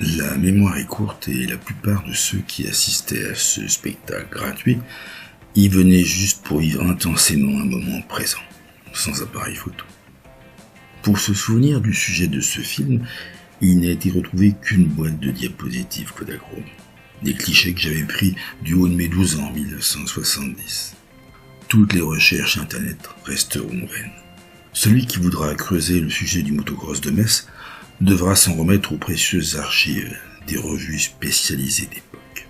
La mémoire est courte et la plupart de ceux qui assistaient à ce spectacle gratuit y venaient juste pour vivre intensément un moment présent, sans appareil photo. Pour se souvenir du sujet de ce film, il n'a été retrouvé qu'une boîte de diapositives Kodachrome, des clichés que j'avais pris du haut de mes 12 ans en 1970. Toutes les recherches internet resteront vaines. Celui qui voudra creuser le sujet du motocross de Metz devra s'en remettre aux précieuses archives des revues spécialisées d'époque.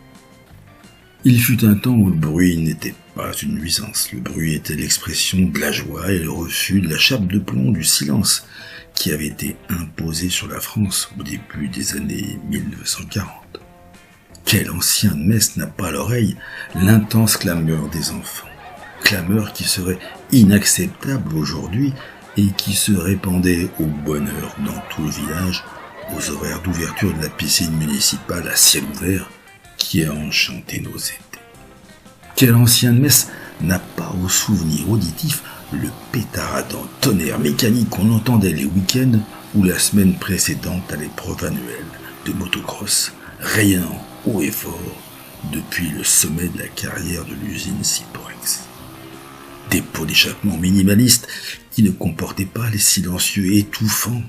Il fut un temps où le bruit n'était pas une nuisance. Le bruit était l'expression de la joie et le refus de la chape de plomb du silence qui avait été imposée sur la France au début des années 1940. Quel ancien de Metz n'a pas à l'oreille l'intense clameur des enfants? Clameur qui serait inacceptable aujourd'hui et qui se répandait au bonheur dans tout le village aux horaires d'ouverture de la piscine municipale à ciel ouvert qui a enchanté nos étés. Quel ancien de Metz n'a pas au souvenir auditif le pétaradant tonnerre mécanique qu'on entendait les week-ends ou la semaine précédente à l'épreuve annuelle de motocross rayonnant haut et fort depuis le sommet de la carrière de l'usine Cyprox. Des pots d'échappement minimalistes qui ne comportaient pas les silencieux étouffants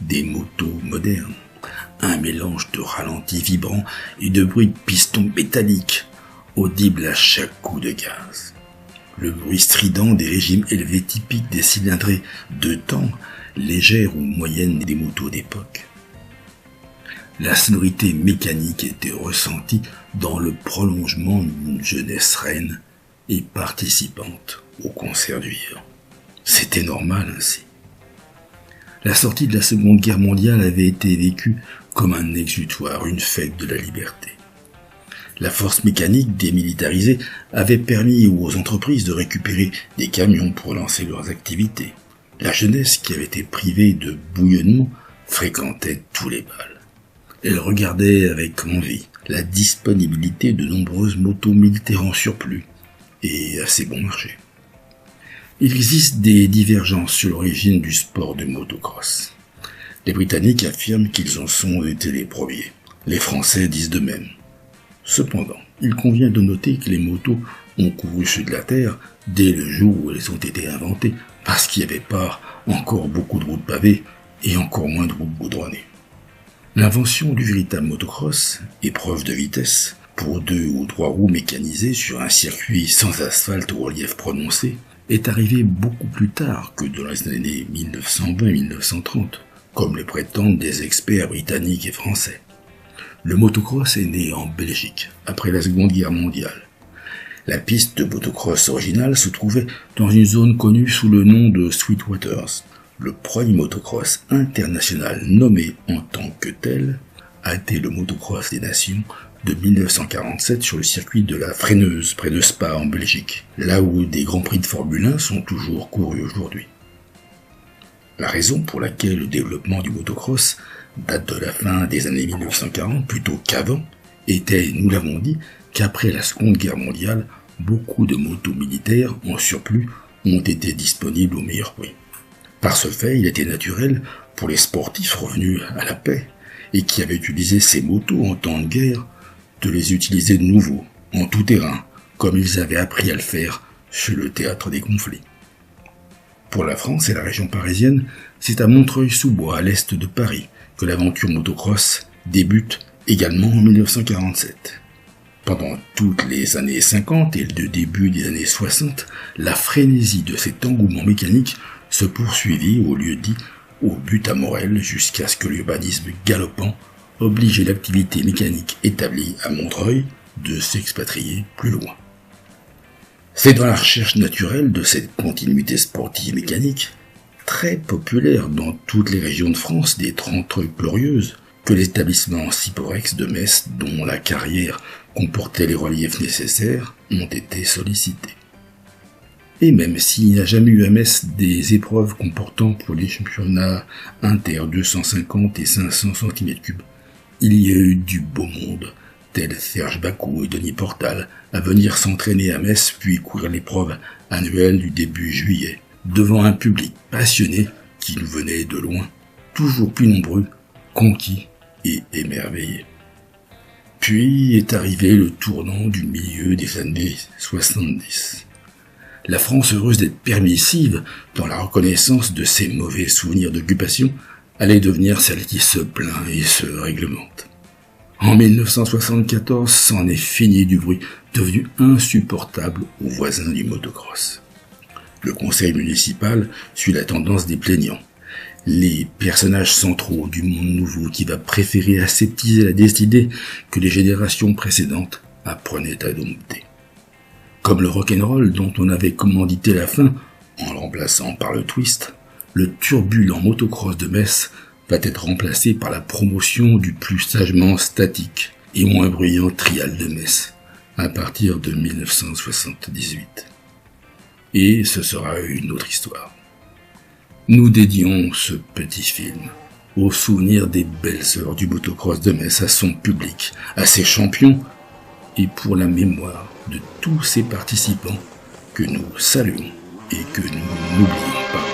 des motos modernes. Un mélange de ralentis vibrants et de bruits de pistons métalliques, audibles à chaque coup de gaz. Le bruit strident des régimes élevés typiques des cylindrées de temps, légères ou moyennes des motos d'époque. La sonorité mécanique était ressentie dans le prolongement d'une jeunesse reine et participante au concert du vivant. C'était normal ainsi. La sortie de la Seconde Guerre mondiale avait été vécue comme un exutoire, une fête de la liberté. La force mécanique démilitarisée avait permis aux entreprises de récupérer des camions pour lancer leurs activités. La jeunesse qui avait été privée de bouillonnement fréquentait tous les bals. Elle regardait avec envie la disponibilité de nombreuses motos militaires en surplus et assez bon marché. Il existe des divergences sur l'origine du sport de motocross. Les Britanniques affirment qu'ils en sont été les premiers. Les Français disent de même. Cependant, il convient de noter que les motos ont couru sur de la terre dès le jour où elles ont été inventées, parce qu'il n'y avait pas encore beaucoup de routes pavées et encore moins de routes goudronnées. L'invention du véritable motocross, épreuve de vitesse, pour 2 ou 3 roues mécanisées sur un circuit sans asphalte au relief prononcé, est arrivé beaucoup plus tard que dans les années 1920-1930, comme le prétendent des experts britanniques et français. Le motocross est né en Belgique, après la Seconde Guerre mondiale. La piste de motocross originale se trouvait dans une zone connue sous le nom de Sweetwaters. Le premier motocross international nommé en tant que tel a été le motocross des nations de 1947 sur le circuit de la Freineuse, près de Spa en Belgique, là où des grands prix de Formule 1 sont toujours courus aujourd'hui. La raison pour laquelle le développement du motocross date de la fin des années 1940 plutôt qu'avant était, nous l'avons dit, qu'après la Seconde Guerre mondiale, beaucoup de motos militaires en surplus ont été disponibles au meilleur prix. Par ce fait, il était naturel pour les sportifs revenus à la paix et qui avaient utilisé ces motos en temps de guerre de les utiliser de nouveau, en tout terrain, comme ils avaient appris à le faire sur le théâtre des conflits. Pour la France et la région parisienne, c'est à Montreuil-sous-Bois, à l'est de Paris, que l'aventure motocross débute également en 1947. Pendant toutes les années 50 et le début des années 60, la frénésie de cet engouement mécanique se poursuivit au lieu-dit au but à Morel jusqu'à ce que l'urbanisme galopant obligeait l'activité mécanique établie à Montreuil de s'expatrier plus loin. C'est dans la recherche naturelle de cette continuité sportive mécanique, très populaire dans toutes les régions de France des 30 Glorieuses, que l'établissement Siporex de Metz, dont la carrière comportait les reliefs nécessaires, ont été sollicités. Et même s'il n'y a jamais eu à Metz des épreuves comportant pour les championnats inter 250 et 500 cm3, il y a eu du beau monde, tel Serge Bacou et Denis Portal, à venir s'entraîner à Metz puis courir l'épreuve annuelle du début juillet, devant un public passionné qui nous venait de loin, toujours plus nombreux, conquis et émerveillés. Puis est arrivé le tournant du milieu des années 70. La France, heureuse d'être permissive dans la reconnaissance de ses mauvais souvenirs d'occupation, allait devenir celle qui se plaint et se réglemente. En 1974, c'en est fini du bruit, devenu insupportable aux voisins du motocross. Le conseil municipal suit la tendance des plaignants. Les personnages centraux du monde nouveau qui va préférer aseptiser la destinée que les générations précédentes apprenaient à dompter. Comme le rock'n'roll dont on avait commandité la fin, en le remplaçant par le twist, le turbulent motocross de Metz va être remplacé par la promotion du plus sagement statique et moins bruyant trial de Metz, à partir de 1978. Et ce sera une autre histoire. Nous dédions ce petit film au souvenir des belles sœurs du motocross de Metz, à son public, à ses champions, et pour la mémoire de tous ces participants que nous saluons et que nous n'oublions pas.